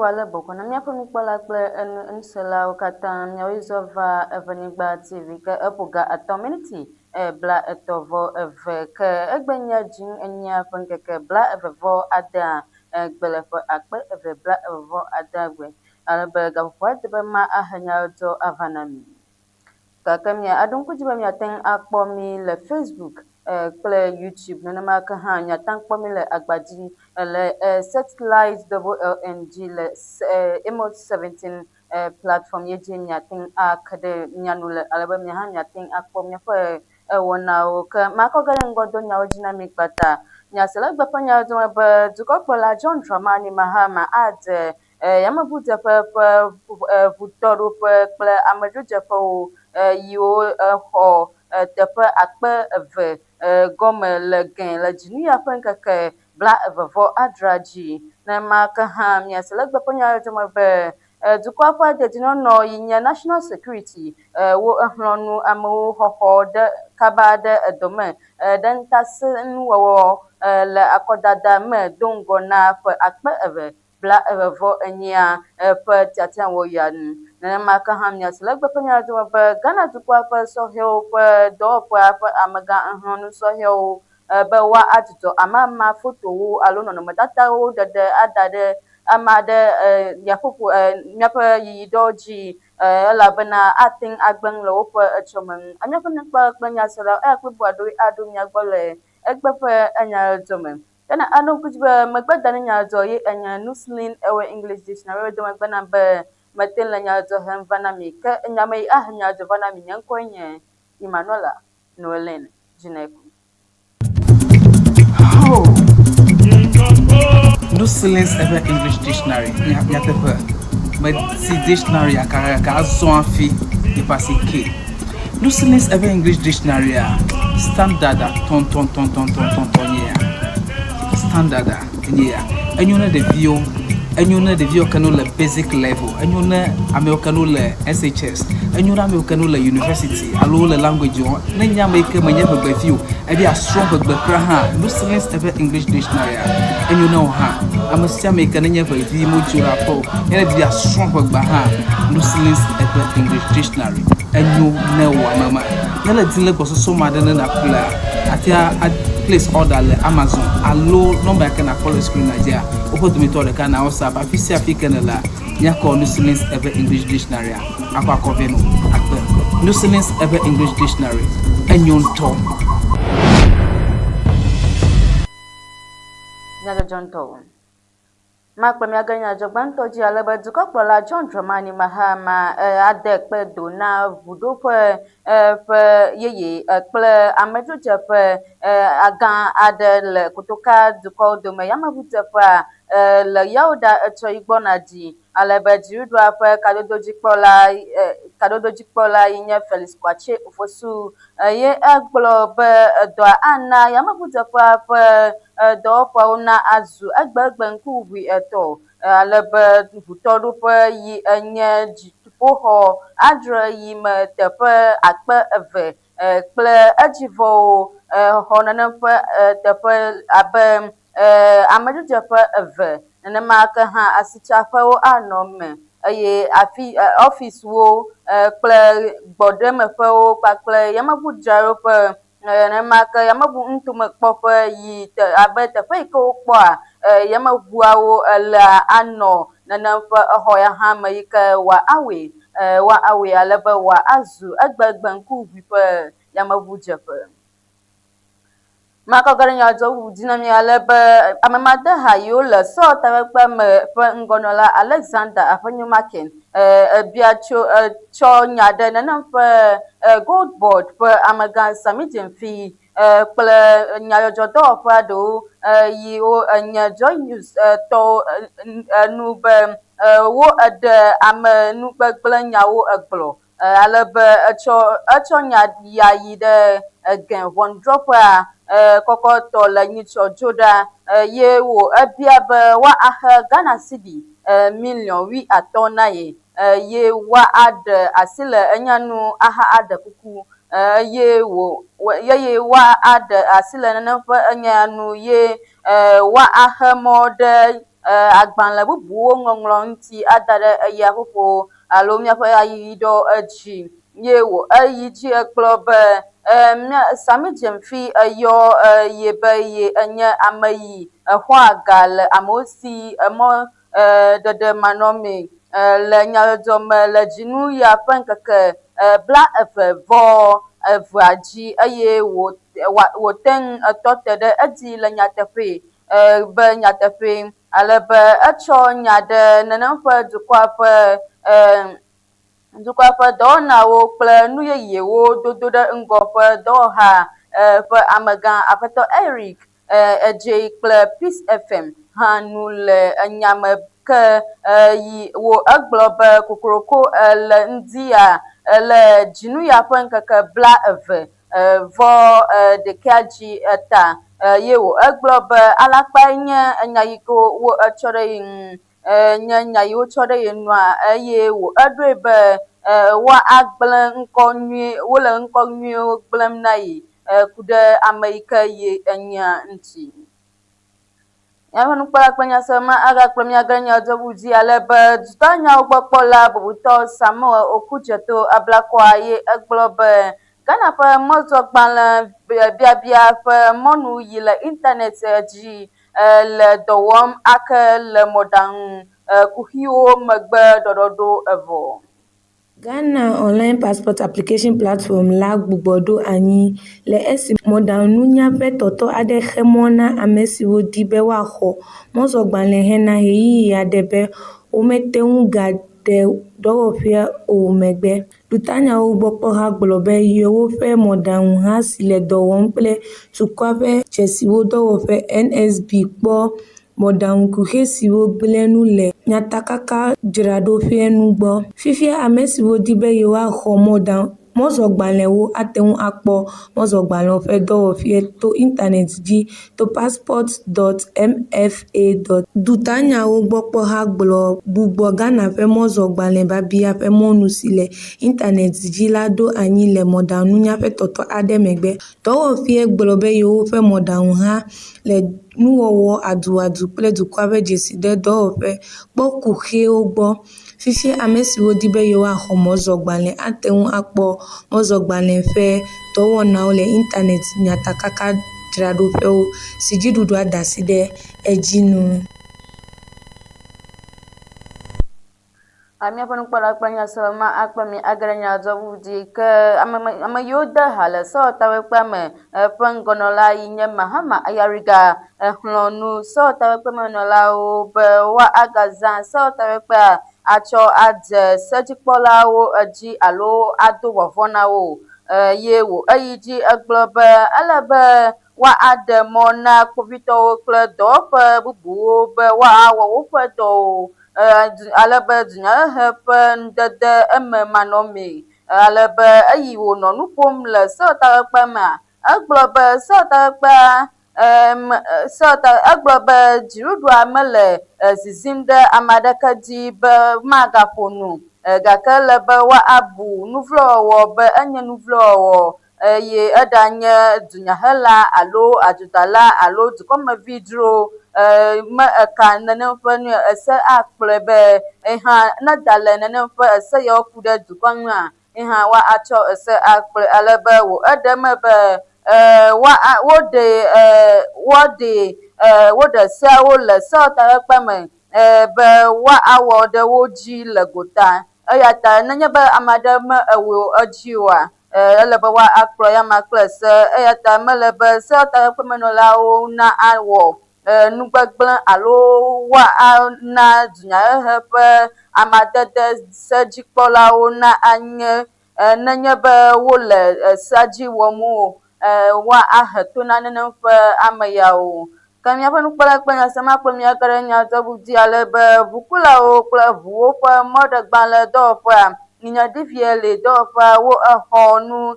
wale boko na miapo mikpala kple nsela kata Nyadzɔdzɔ Ewenyigba TV ke epoga miniti bla etovo eve ke egbenya jin enya penkeke bla evevo ada gbeleƒe akpe eve bla evevo ada gbe alebe gaƒoƒoa de be ma Nyadzɔdzɔ avanami gake mia aɖoŋkudzi be miate akpɔ mi le Facebook kple YouTube nenema ke hã miate akpɔ mi le agbadzi le satellite Double LNB le Amos 17 platform ye dzi miate ake ɖe mia nu le alebe mia hã miate akpɔ miaƒe wɔnawo ke makɔ ge ɖe ŋgɔ do nyawo dzi na mi kpata miase le gbeƒe Nyadzɔdzɔ be dukɔkplɔla John Dramani Mahama ade yameŋudzeƒe ƒe ʋutɔɖoƒe kple amedzrodzeƒewo yiwo xɔ teƒe akpe eve gɔme le gɛ le dzinuya ƒe ŋkeke bla evevo adre dzi nenema ke hã miase le gbeƒe Nyadzɔdzɔ be dukɔa ƒe dedienɔnɔ yi nye national security wo exlɔ̃nu amewo xɔxɔ ɖe kaba ɖe edome ɖe ŋutasẽnuwɔwɔ le akɔdada me do ŋgɔ na ƒe akpe eve bla evevo enyia ƒe tiatiãwo ya nu nenema ke hã miase le gbeƒe Nyadzɔdzɔ be Ghana dukɔa ƒe sɔhɛwo ƒe dɔwɔƒea ƒe amegã sɔhɛwo be woadzudzɔ amama fotowo alo nɔnɔmetatawo ɖeɖe ada ɖe ame aɖe miaƒe yiyiɖewo dzi elabena ate ŋu agbe ŋu le woƒe etsɔme ŋu miaƒe nukpɔla kple nyaselawo eya kple bubu aɖo mia gbɔ le egbeƒe Nyadzɔdzɔ me kena aɖoŋkudzi be megbedani Nyadzɔdzɔ ye enye Nuslin ewe English dictionary do megbena be mete le Nyadzɔdzɔ hem va na mi ke nyame yi ahe Nyadzɔdzɔ va na mi nye ŋkɔe nye Emmanuela Noelen Dzineku. Nuslin ewe English dictionary nyateƒe meti dictionary akaka azɔ afi ipasi ke Nuslin ewe English dictionary standard ton ya standard ya enyone devio kanu le basic level enyone ameo kanu le SHS enyone ameo kanu le university alo le language o ne nyame ke menye begbefio e dia strong begbekra ha Nuslin ewe English dictionary enyone o ha amesia me ke nye bevi mojura po ene dia strong begba ha Nuslin ewe English dictionary enyone wa mama nele dile bososo madene na kula atia place order le Amazon alo number ke na follow screen Nigeria opo tumitore ka na WhatsApp afisi afike la nya ko Nuslin ewe English dictionary akwa koveno akpe Nuslin ewe English dictionary enyonto Nyadzɔdzɔ makpe miage Nyadzɔdzɔ dzi alebe dukɔkplɔla John Dramani Mahama ade kpe do na vudoƒe ƒe yeye kple amedzrodzeƒe agã aɖe le kotoka dukɔwo dome yameŋudzeƒea le yawoɖa etsɔ yi gbɔna dzi alebe dziɖuɖua ƒe kaɖoɖodzikpɔla yi nye Felix Kwatse Ofosu ye egblɔ be dɔa ana yameŋudzeƒea ƒe dɔwɔƒeawo na azu egbe ŋkuʋui etɔ̃ alebe ʋutɔɖoƒe yi enye dziƒoxɔ adre yi me teƒe akpe eve kple edzivɔwo xɔ nenem ƒe teƒe abe amedzrodzeƒe eve nenema ke hã asitsaƒewo anɔ me eye officewo kple gbɔɖemeƒewo kpakple yameŋudzraɖoƒe nenema ke yameŋu ŋutomekpɔƒe yi abe teƒe yi ke wokpɔa yameŋuawo le anɔ nenem ƒe exɔ ya hã me yi ke woawɔe alebe wòazu egbe ŋkuʋui ƒe yameŋudzeƒe. Makɔ ge ɖe Nyadzɔdzɔ dzi na mi alebe amemadeha yiwo le sewɔtakpekpe me ƒe ŋgɔnɔla Alexander Aƒenyomaken tsɔ nya ɖe nenem ƒe gold board ƒe amegã Sami Dzemfi kple nyadzɔdzɔdɔwɔƒe aɖewo yiwo enye Joy News tɔwo nu be wo eɖe ame nugbegblẽ nyawo egblɔ alebe etsɔ nya ya yi ɖe gɛ ʋɔnudrɔ̃ƒea kɔkɔtɔ le Nyadzɔdzɔ ɖa ye wo ebia be woaxe Ghana cedi million 15 na ye ye woaɖe asi le enyanu aɖe kuku ye woaɖe asi le nenem ƒe enyanu ye woaxe mɔ ɖe agbalẽ bubuwo ŋɔŋlɔ ŋuti ada ɖe eya ƒoƒo alo míaƒe ayiyiɖɔ edzi ye wo eyi dzi egblɔ be Sami Dzemfi eyɔ ye be ye enye ame yi exɔ aga le amewo si emɔ ɖeɖemanɔme le nyadzɔdzɔ me le dzinu ya ƒe ŋkeke blaeve-vɔ-evea dzi eye wòte ŋu etɔ te ɖe edzi le nyateƒe be nyateƒe alebe etsɔ nya ɖe nenem ƒe dukɔa ƒe dɔwɔnawo kple nu yeyewo dodo ɖe ŋgɔ ƒe dɔwɔha ƒe amegã aƒetɔ Eric edze kple Peace FM hã nu le enyame ke wo egblɔ be kokoroko le ŋdia le dzinu ya ƒe ŋkeke blaeve-vɔ-ɖekea dzi eta ye wo egblɔ be alakpae nye enya yi ke wo etsɔ ɖe ye ŋu nye nya yi wotsɔ ɖe ye nua eye wo eɖoe be woagblẽ ŋkɔ nyuie wole ŋkɔ nyuiewo gblẽm na yi ku ɖe ame yi ke ye enya ŋuti. Míaƒe nukpɔla kple nyasema agakplɔ míage nyadzɔdzɔ dzi alebe dutɔnyawo gbɔkpɔla bubutɔ Samuel Okudzeto ablakɔa ye egblɔ be Ghana ƒe mɔzɔgbalẽ biabia ƒe mɔnu yi le internet dzi le dɔ wɔm ake le mɔɖaŋu kuxiwo megbe ɖɔɖɔɖo evɔ. Ghana Online Passport Application Platform la gbugbɔ ɖo anyi le esi mɔɖaŋununya ƒe tɔtɔ aɖe xe mɔ na ame siwo di be woaxɔ mɔzɔgbalẽ hena ɣeyiɣi aɖe be womete ŋu gaɖe dɔwɔƒea o megbe. Dutanyawo gbɔkpɔ gblɔ be yewoƒe mɔɖaŋu hã si le dɔ wɔm kple dukɔa ƒe dzesiwo dɔwɔƒe NSB kpɔ mɔɖaŋukuxe siwo gblẽ nu le nyatakakadzraɖoƒea nu gbɔ. Fifia ame siwo di be yewoaxɔ mɔzɔgbalẽwo ate ŋu akpɔ mɔzɔgbalẽwo ƒe dɔwɔƒea to internet dzi to passport.mfa. Dutanyawo gbɔkpɔ gbugbɔ Ghana ƒe mɔzɔgbalẽ biabia ƒe mɔnu si le internet dzi la ɖo anyi le mɔɖaŋununya ƒe tɔtɔ aɖe megbe. Dɔwɔƒea gblɔ be yewoƒe mɔɖaŋu hã le nuwɔwɔ aduadu kple dukɔa ƒe dzesi ɖe dɔwɔƒe kpɔ kuxewo gbɔ. Fifia ame siwo di be yewoaxɔ mɔzɔgbalẽ ate ŋu akpɔ mɔzɔgbalẽ ƒe dɔwɔnawo le internet nyatakakadzraɖoƒewo si dzi ɖuɖua da asi ɖe edzi nu. Míaƒe nukpɔla kple nyasema akpe mi age ɖe nyadzɔdzɔ dzi ke ame yiwo de ha le sewɔtakpekpea me ƒe ŋgɔnɔla yi nye Mahama Ayariga exlɔ̃ nu sewɔtakpekpemenɔlawo be woagazã sewɔtakpekpea atsɔ adze sedzikpɔlawo dzi alo ado vɔvɔ na wo ye wo eyi dzi egblɔ be ele be woaɖe mɔ na kpovitɔwo kple dɔwɔƒe bubuwo be woawɔ woƒe dɔwo alebe dunyahehe ƒe ŋudede ememanɔme alebe eyi wònɔ nu ƒom le sewɔtakpekpea mea egblɔ be egblɔ be dziɖuɖua mele zizim ɖe ame aɖeke dzi be magaƒo nu gake ele be woabu nuvlɔwɔwɔ be enye nuvlɔwɔwɔ eye eɖanye dunyahela alo adzodala alo dukɔmevi dzro me eka nenem ƒe nu ese akplɔe be ehã neda le nenem ƒe ese yawo ku ɖe dukɔa ŋua ehã woatsɔ ese akplɔe alebe wo eɖeme be woɖe seawo le sewɔtakpekpea me be woawɔ ɖe wo dzi le gota eya ta nenye be ame aɖe me ewɔ edzi oa ele be woakplɔ yama kple se eya ta mele be sewɔtakpekpemenɔlawo na awɔ nugbegblẽ alo woana dunyahehe ƒe amadede sedzikpɔlawo na anye nenye be wole sea dzi wɔm o woahe to na nenem ƒe ame yawo. Ke míaƒe nukpɔla kple nyasema kple míage ɖe nyadzɔdzɔ dzi alebe ʋukulawo kple ʋuwo ƒe mɔɖegbalẽ dɔwɔƒea nye DVLA dɔwɔƒea wo exɔ nu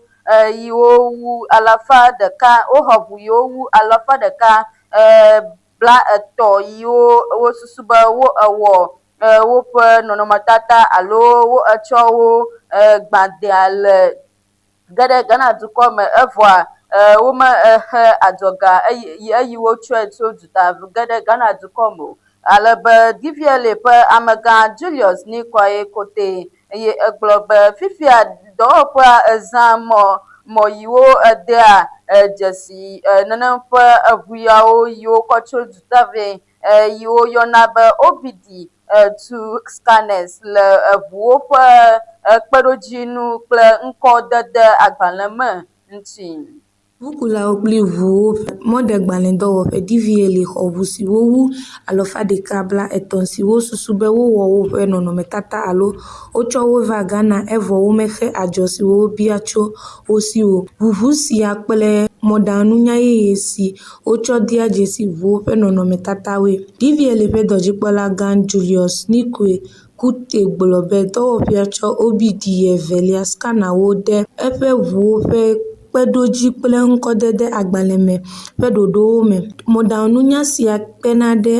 yiwo wu 100, woxɔ ʋu yiwo wu 130 yiwo wosusu be wo ewɔ woƒe nɔnɔmetata alo wo etsɔ wo gbadea le geɖe Ghana dukɔ me evɔa wome he adzɔga eyi wotsɔe tso duta geɖe Ghana dukɔ me o alebe diviele ƒe amegã Julius Nikwaye kote eye egblɔ be fifia dɔwɔƒea ezã mɔ yiwo edea dzesi nenem ƒe eʋu yawo yiwo kɔ tso dutave yiwo yɔna be OBD to scanners le eʋuwo ƒe kpeɖodzinu kple ŋkɔdede agbalẽ me ŋuti. Ʋukulawo kple ʋuwo mɔɖegbalẽdɔwɔƒe DVA le xɔ ʋu siwo wu 130 siwo susu be wowɔ woƒe nɔnɔmetata alo wotsɔ wo va Ghana evɔ womexe adzɔ siwo wobia tso wo si o. Ʋuʋu sia kple mɔɖaŋununya yeye si wotsɔ dea dzesi ʋuwo ƒe nɔnɔmetatawoe. DVA ƒe dɔdzikpɔlagã Julius Nikwe Kute gblɔ be dɔwɔƒea tsɔ OBD evelia skanawo de eƒe ʋuwo ƒe kpeɖodzi kple ŋkɔdede agbalẽ me ƒe ɖoɖowo me. Mɔɖaŋununya sia kpena ɖe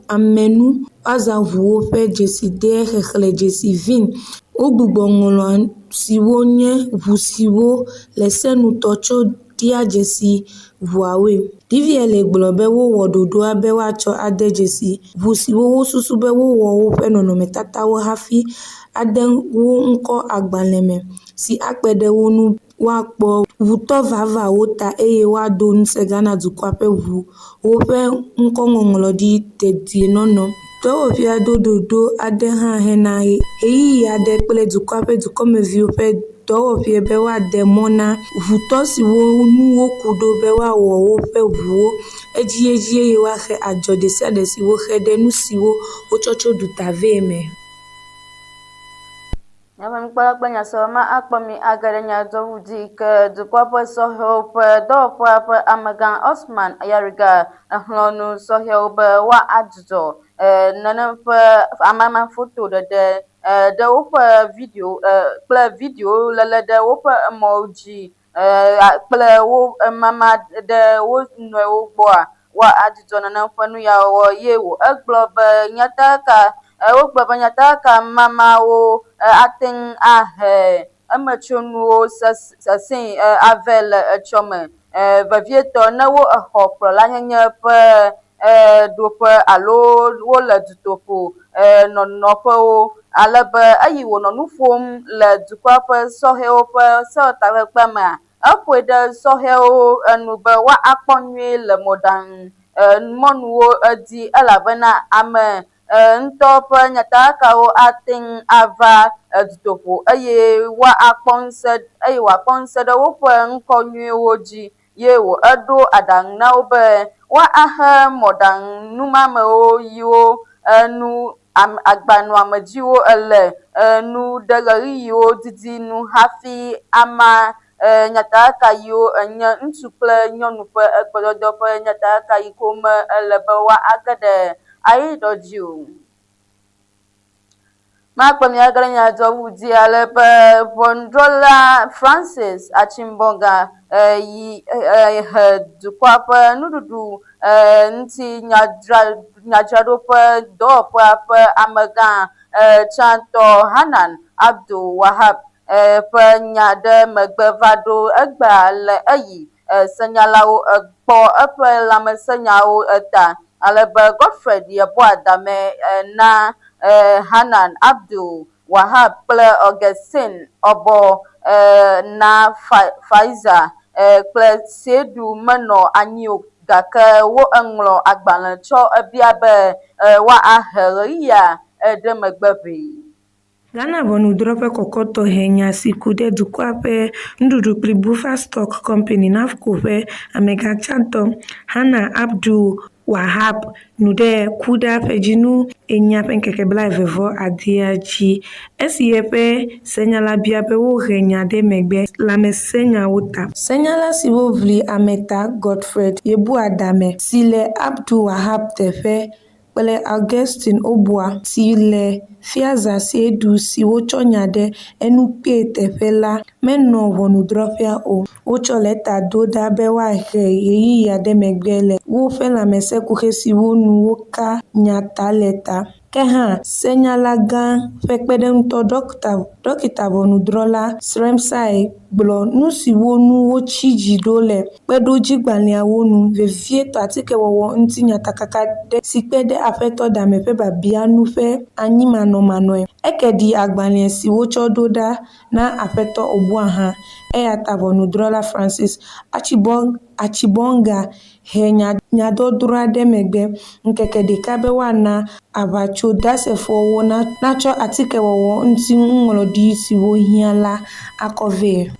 amenu woazã ʋuwo ƒe dzeside xexlẽ dzesi VIN. Wogbugbɔ ŋlɔ siwo nye ʋu siwo le senutɔ tso dea dzesi ʋuawoe. DVA gblɔ be wowɔ ɖoɖoa be woatsɔ ade dzesi ʋu siwo wosusu be wowɔ woƒe nɔnɔmetatawo hafi ade wo ŋkɔ agbalẽ me si akpe ɖe wo ŋu woakpɔ ʋutɔ vavawo ta eye woado ŋusẽ Ghana dukɔa ƒe ʋuwo ƒe ŋkɔŋɔŋlɔ ɖi dedienɔnɔ. Dɔwɔƒea do ɖoɖo aɖe hã hena ɣeyiɣi aɖe kple dukɔa ƒe dukɔmeviwo ƒe dɔwɔƒe be woade mɔ na ʋutɔ siwo ŋu woku ɖo be woawɔ woƒe ʋuwo edzedzi eye woaxe adzɔ ɖe sia ɖe si woxe ɖe nu siwo wotsɔ tso dutave me. Nyɔnukpɔla kple nyasɔrɔma akpɔmi age ɖe nyadzɔɖi ke dukɔa ƒe sɔhɛwo ƒe dɔwɔƒea ƒe amegã Osman Yariga exlɔ̃nu sɔhɛwo be woadzudzɔ nenem ƒe amama foto ɖeɖe ɖe woƒe video kple video léle ɖe woƒe emɔwo dzi kple wo mama ɖe wo nɔewo gbɔa woadzudzɔ nenem ƒe nu yawo wɔ ye egblɔ be wogblɔ be nyataka mamawo ate ŋu ahe emetsonuwo sesẽ ave le etsɔ me vevietɔ ne wo exɔ kplɔla nyenye ƒe ɖoƒe alo wole dutoƒo nɔƒewo alebe eyi wònɔ nu ƒom le dukɔa ƒe sɔhɛwo ƒe sewɔtakpekpea mea eƒoe ɖe sɔhɛwo enu be woakpɔ nyuie le mɔɖaŋumɔnuwo dzi elabena ame ŋutɔ ƒe nyatakawo ate ŋu ava dutoƒo eye woakpɔ ŋusẽ ɖe woƒe ŋkɔ nyuiewo dzi ye eɖo aɖaŋu na wo be woahe mɔɖaŋunumamewo yiwo agbanuamedziwo ele nu ɖe ɣeyiɣiwo didi nu hafi ama nyataka yiwo enye ŋutsu kple nyɔnu ƒe egbedɔdɔ ƒe nyataka yi ko me ele be woage ɖe ayiɖɔ dzi o. Makpɔmi age ɖe nyadzɔɖi alebe ʋɔnudrɔ̃la Francis Achimbonga he dukɔa ƒe nuɖuɖu nyadzraɖoƒe dɔwɔƒea ƒe amegã tsãtɔ Hanan Abdul Wahab ƒe nya ɖe megbe va ɖo egbea le eyi senyalawo gbɔ eƒe lãmesenyawo ta alebe Godfred Yeboadame na Hanan Abdul Wahab kple Augustine Obo na Faiza kple Seidu menɔ anyi o gake wo eŋlɔ agbalẽ tsɔ ebia be woahe ɣeyiɣia ɖe megbe ʋĩi. Ghana ʋɔnudrɔ̃ƒe kɔkɔtɔ he nya si ku ɖe dukɔa ƒe nuɖuɖu kple Buffer Stock Company NAFCO ƒe amegã tsãtɔ Hannah Abdul Wahab nu ɖe ku ɖe aƒedzinu enya ƒe ŋkeke 21 dzi esi yeƒe senyala bia be wohe nya ɖe megbe lãmesenyawo ta. Senyala siwo ʋli ameta Godfred Yeboadame si le Abdul Wahab teƒe kple Augustine Oboa si le Fiaza Seidu si wotsɔ nya ɖe enu kpee teƒe la menɔ ʋɔnudrɔ̃ƒea o. Wotsɔ leta do ɖa be woahe ɣeyiɣia ɖe megbe le woƒe lãmesẽkuxe siwo nu woka nya ta le ta. Ke hã senyala gã ƒe kpeɖeŋutɔ dɔkita ʋɔnudrɔ̃la Sremsai gblɔ nu siwo nu wotsi dzi ɖo le kpeɖodzigbalẽawo nu vevietɔ atikewɔwɔ ŋuti nyatakaka ɖe si kpe ɖe aƒetɔ dame ƒe biabia nu ƒe anyimanɔmanɔe. Eke ɖi agbalẽ si wotsɔ ɖo ɖa na aƒetɔ Obua hã eya ta ʋɔnudrɔ̃la Francis Achibonga he nyadɔdrɔ̃a ɖe megbe ŋkeke ɖeka be woana aʋatsodasefowo natsɔ atikewɔwɔ ŋuti nuŋlɔɖi siwo hiã la akɔ vɛ.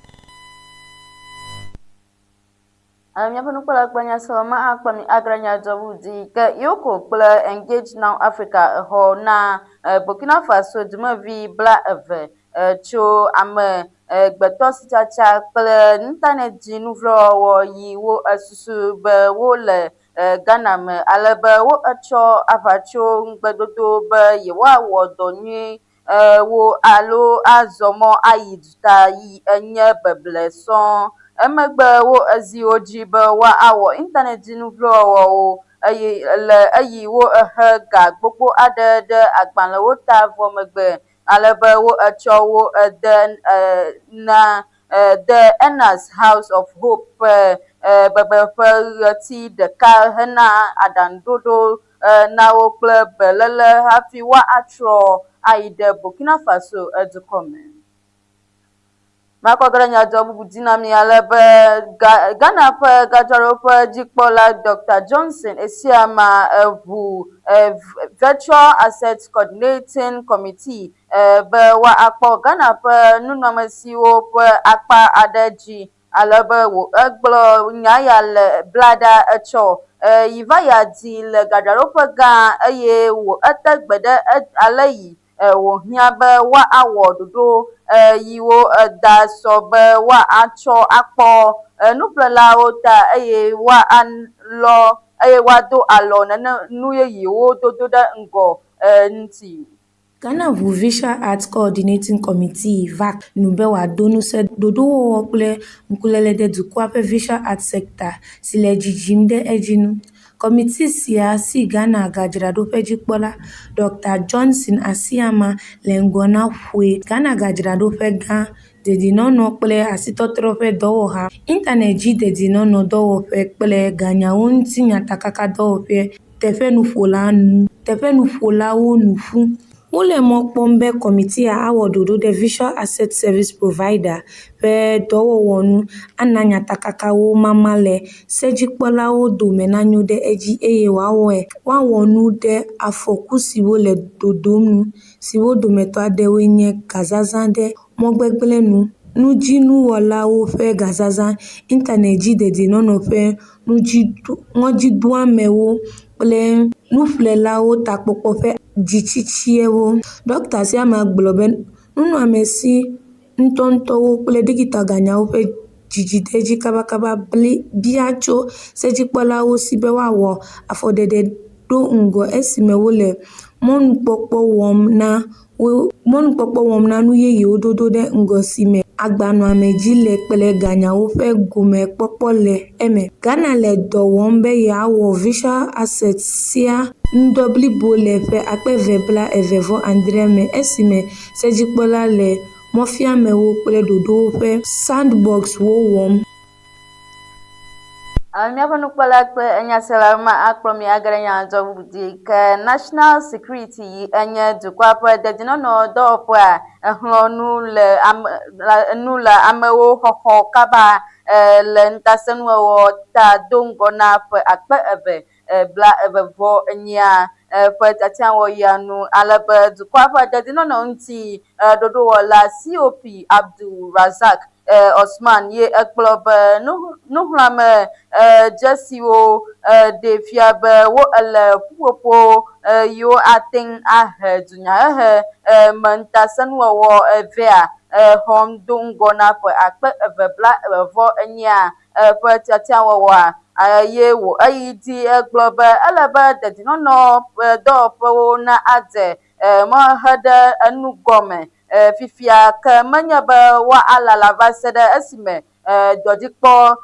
Miaƒe nukpɔla nyasɔma akpami agra nyadzɔɖi ke Yoko kple Engage Now Africa exɔ na Burkina Faso dumevi blaeve tso ame gbetɔ sitsatsa kple internet dzi nuvlɔwɔwɔ yi wo susu be wo le Ghana me ale be wo etsɔ aʋatso ŋugbedodo be yewoawɔ dɔ nyui wo alo azɔ mɔ ayi duta yi enye beble sɔŋ. Emegbe wo eziwo dzi be woawɔ internet dzi nuvlɔwɔwɔwo eye wo ehe ga gbogbo aɖe ɖe agbalẽwo ta vɔ megbe ale be wo etsɔ wo ede na The Amos House of Hope bebeƒe ɣleti ɖeka hena aɖaŋuɖoɖo na wo kple beléle hafi woatrɔ ayi ɖe Burkina Faso edukɔ me. Makɔ ge ɖe nyadzɔ bubu dzi na mi ale be Ghana ƒe gadzraɖoƒe dzikpɔla Dr. Johnson esiama eʋu Virtual Asset Coordinating Committee be woakpɔ Ghana ƒe nunɔmesiwo ƒe akpa aɖe dzi ale be wo egblɔ nya ya le bla ɖa etsɔ yi va ya di le gadzraɖoƒe gã eye wo ete gbe ɖe ale yi wòhiã be woawɔ ɖoɖo yiwo da sɔ be woatsɔ akpɔ nuƒlelawo ta eye woado alɔ nene nu yeyewo dodo ɖe ŋgɔ ŋuti. Ghana ʋu Visual Arts Coordinating Committee VAC nu be wòado nusẽ ɖoɖowɔwɔ kple ŋkuléle ɖe dukɔa ƒe visual art sector si le dzidzim ɖe edzi nu. Kɔmiti sia si Ghana gadzraɖoƒe dzikpɔla Dr. Johnson Asiama le ŋgɔ na ƒoe Ghana gadzraɖoƒe gã, dedienɔnɔ kple asitɔtrɔ ƒe dɔwɔha, internet dzi dedienɔnɔ dɔwɔƒe kple ganyawo ŋuti nyatakaka dɔwɔƒe teƒenuƒolawo nu ƒu. Wole mɔ kpɔm be kɔmitia awɔ ɖoɖo ɖe Visual Asset Service Provider ƒe dɔwɔwɔ nu, ana nyatakakawo mama le sedzikpɔlawo dome nanyo ɖe edzi eye woawɔ nu ɖe afɔku siwo le dodom nu, siwo dometɔ aɖewoe nye gazazã ɖe mɔgbegblẽ nu, nudzinuwɔlawo ƒe gazazã, internet dzi dedienɔnɔ ƒe ŋɔdzidoamewo kple nuƒlelawo takpɔkpɔ ƒe dzitsitsiwo. Dr. Asiama gblɔ be nunɔamesi ŋutɔŋutɔwo kple digital ganyawo ƒe dzidziɖedzi kabakaba bia tso sedzikpɔlawo si be woawɔ afɔɖeɖe ɖo ŋgɔ esime wole mɔnukpɔkpɔ wɔm na nu yeyewo dodo ɖe ŋgɔ si me agbanɔamedzi le kple ganyawo ƒe gomekpɔkpɔ le eme. Ghana le dɔ wɔm be yeawɔ visual asset sia ŋdɔ blibo le ƒe 2027 me esime sedzikpɔla le mɔfiamewo kple ɖoɖowo ƒe sandboxwo wɔm. Miaƒe nukpɔla kple enyasela ma akplɔ mi age ɖe nyadzɔɖi ke National Security yi enye dukɔa ƒe dedienɔnɔ dɔwɔƒea exlɔ nu le amewo xɔxɔ kaba le ŋutasenuwɔwɔ ta do ŋgɔ na ƒe 2028 ƒe tiatiãwɔyia nu ale be dukɔa ƒe dedienɔnɔ ŋuti ɖoɖowɔla COP Abdul Razak Osman ye ekplɔ be nuxlãme dzesiwo ɖe fia be wo ele ƒuƒoƒo yiwo ate ŋu ahe dunyahehe me ŋutasenuwɔwɔ vea xɔm do ŋgɔ na ƒe 2028 ƒe tiatiãwɔwɔa ye wo eyi di egblɔ be ele be dedienɔnɔ dɔwɔƒewo na adze mɔhe ɖe enugɔme fifia ke menye be woalala va se ɖe esime dɔdzikpɔ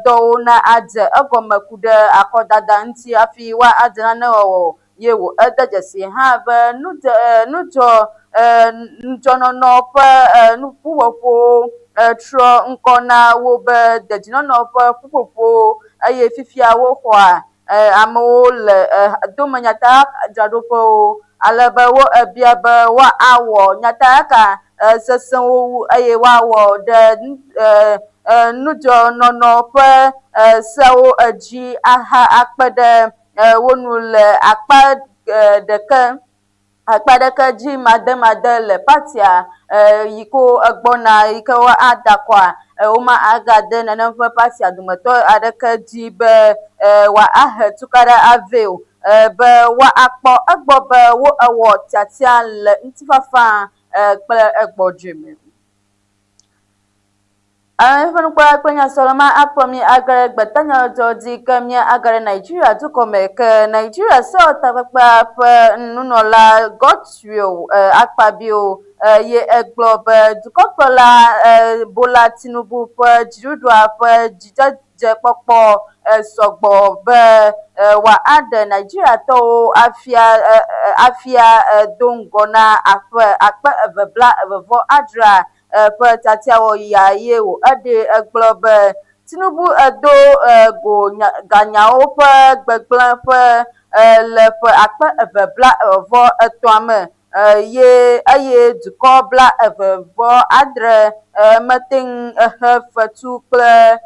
dɔwo na adze egɔme ku ɖe akɔdada ŋuti hafi woadze nane wɔwɔ ye wo ede dzesi hã be nudzɔ Njononoƒe nuƒuƒoƒo trɔ ŋkɔ na wo be dedinɔnɔƒe ƒuƒoƒo eye fifia woxɔa amewo le dome nyatadzraɖoƒewo alebe wo bia be woawɔ nyataka sesẽwo wu eye woawɔ ɖe nudzɔnɔnɔ ƒe sewo dzi akpe ɖe wo nu le akpa ɖeke dzi made le patia yiko egbɔna yike wo ada kɔa woma agade nenem ƒe patia dometɔ aɖeke dzi be woahe tukaɖa ave o be woakpɔ egbɔ be wo ewɔ tiatia le ŋutifafa kple egbɔdzɔe. Ƒe nukpɔla kple nyasɔlema akplɔ mi age ɖe gbetanyadzɔdzɔ dzi ke mia age ɖe Nigeria dukɔme ke Nigeria sewɔtakpekpea ƒe nunɔla Godswill Akpabio ye egblɔ be dukɔkplɔla Bola Tinubu ƒe dziɖuɖua ƒe dzidzedzekpɔkpɔ sɔgbɔ be wòaɖe Nigeriatɔwo afia do ŋgɔ na akpe 2027 ƒe tatiawɔyia ye wo eɖe egblɔ be Tinubu edo go ganyawo ƒe gbegblẽ ƒe le ƒe akpe 2023 me eye dukɔ 27 mete ŋu he fetu kple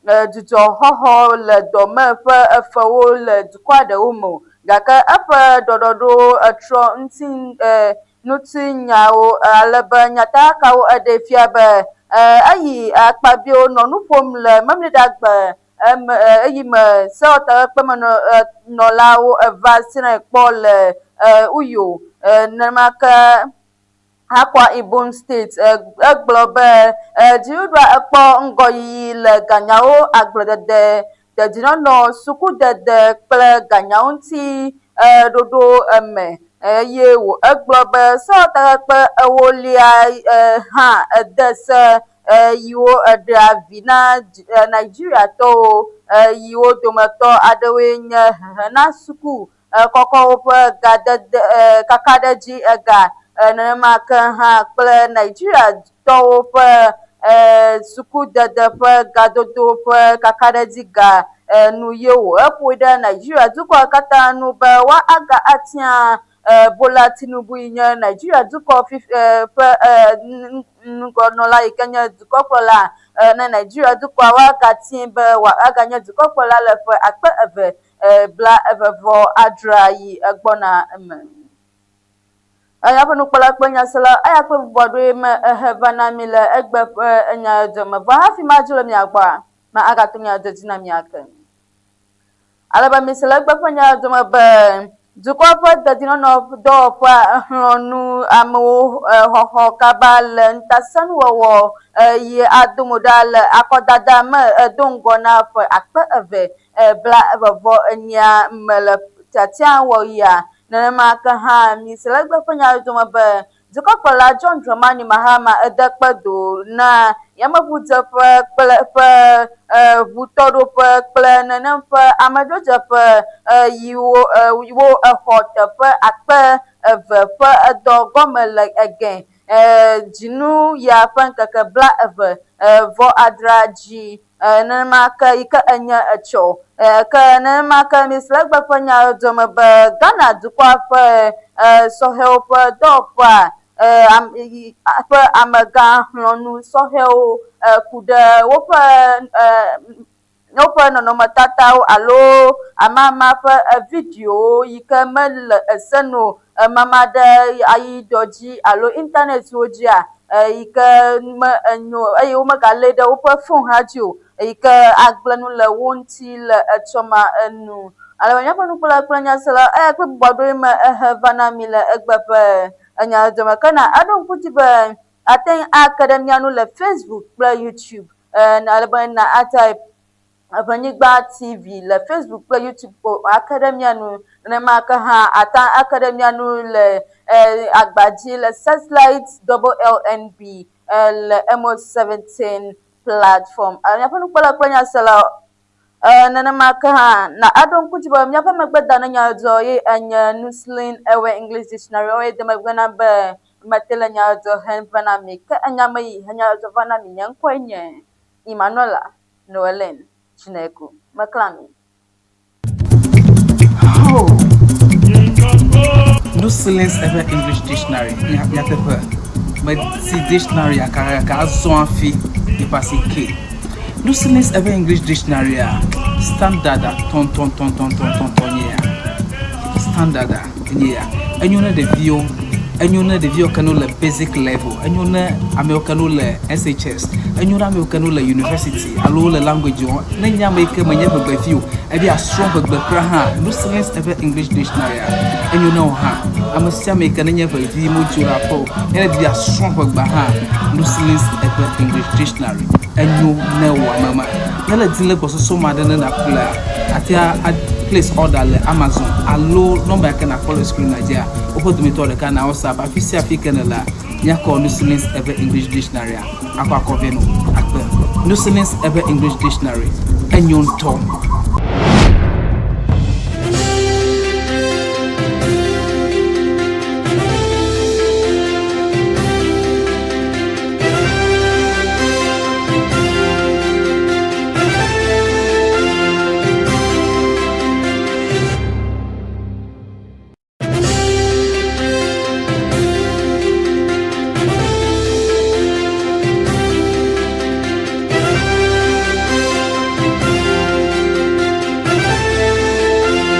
dzudzɔxɔxɔ le dɔme ƒe efewo le dukɔa ɖewo me gake eƒe ɖɔɖɔɖo etrɔ ŋutinyawo alebe nyatakawo eɖe fia be eyi Akpabio nɔ nu ƒom le memliɖagbe eyime sewɔtakpekpemenɔlawo eva srɔ̃e kpɔ le Uyo nenema ke Akwa Ibom State egblɔ be dziɖuɖua ekpɔ ŋgɔyiyi le ganyawo agbledede dedinɔnɔ sukudede kple ganyawo ŋuti ɖoɖo me eye wo egblɔ be sewɔtakpekpe ewolia hã ede se yiwo eɖe avi na Nigeriatɔwo yiwo dometɔ aɖewoe nye hehena suku kɔkɔwo ƒe kakaɖedzi ega nenema ke hã kple Nigeriatɔwo ƒe sukudede ƒe gadodo ƒe kakaɖedzi ga nu ye wo eƒoe ɖe Nigeria dukɔa katã nu be woaga atia Bola Tinubu yi nye Nigeria dukɔ ƒe nugɔnɔla yike nye dukɔkplɔla ne Nigeria dukɔa woagatie be woaga nye dukɔkplɔla le ƒe akpe 2027 yi egbɔna eme. Eyaƒe nukpɔla kple nyasela eya ƒe bubu aɖewoe me ehe va na mi le egbe ƒe nyadzɔdzɔ me vɔ hafi madzo le mia gbɔa ma agato nyadzɔdzɔ dzi na mi ake. Alebe mi se le egbe ƒe nyadzɔdzɔ me be dukɔ ƒe dedinɔnɔ dɔwɔƒea exlɔ̃nu amewo xɔxɔ kaba le ŋutasenuwɔwɔ yi ado mo ɖa le akɔdada me edo ŋgɔ na ƒe akpe 2029 me le tiatiawɔyia nenema ke hã mi se le egbe ƒe nyadzɔdzɔ me be dukɔkplɔla John Dramani Mahama ede kpe do na yameŋudzeƒe kple ƒe ŋutɔɖoƒe kple nenem ƒe amedzrodzeƒe yiwo exɔ teƒe akpe 2 ƒe edɔ gɔme le egɛ dzinu ya ƒe ŋkeke 27 dzi nenema ke yike enye etsɔ ke nenema ke mi se le egbe ƒe nyadzɔdzɔ me be Ghana dukɔa ƒe sɔhewo ƒe dɔwɔƒea ƒe amegã xlɔ̃nu sɔhewo ku ɖe woƒe nɔnɔmetatawo alo amama ƒe vidiyowo yike mele eseno mama ɖe ayidɔ dzi alo internetwo dzia yike me enyo eye womegalé ɖe woƒe fon hã dzi o yike agblẽ nu le wo ŋuti le etsɔma enu. Ale míaƒe nukpɔla kple nyasela eya kple bubu aɖewoe me ehe va na mi le egbe ƒe nyadzɔdzɔ me ke na eɖo ŋku dzi be ate ŋu ake ɖe mia ŋu le Facebook kple YouTube alebe na atype Ewenyigba TV le Facebook kple YouTube ake ɖe mia ŋu nenema ke hã ate ake ɖe mia ŋu le agbadzi le Satellite Double LNB le Amos 17 platform. Míaƒe nukpɔla kple nyasela nana maka na adon kujiba mnyapa magbeda na Nyadzɔdzɔ ye anya nuslin ewe English dictionary o de magbena be matela Nyadzɔdzɔ henvana mi ka anya mai Nyadzɔdzɔ vana mi nyankwenye Imanola Noelen Chineku maklami. Oh. Nuslins ever English dictionary nyatepe but si dictionary akara azon fi di pasi K. Nuslins ever English dictionary standard ton standard yeah. And you know the view canola basic level, and you know Americanola SHS, and you know Americanola university, allow the language you want. Then you make a maneuver by view, and be a strong but Praha, Nuslins ever English dictionary, and you know her. I must make a never view Muturapo, and be a strong but Baha, Nuslins ever English dictionary, and you know Mama. Nella Dilla was so mad than a player. At place order le Amazon allo number can follow screen Nigeria open to me to the can WhatsApp afisi african la nya call Nuslins ever English dictionary akwa koveno akbe Nuslins ever English dictionary enyon tom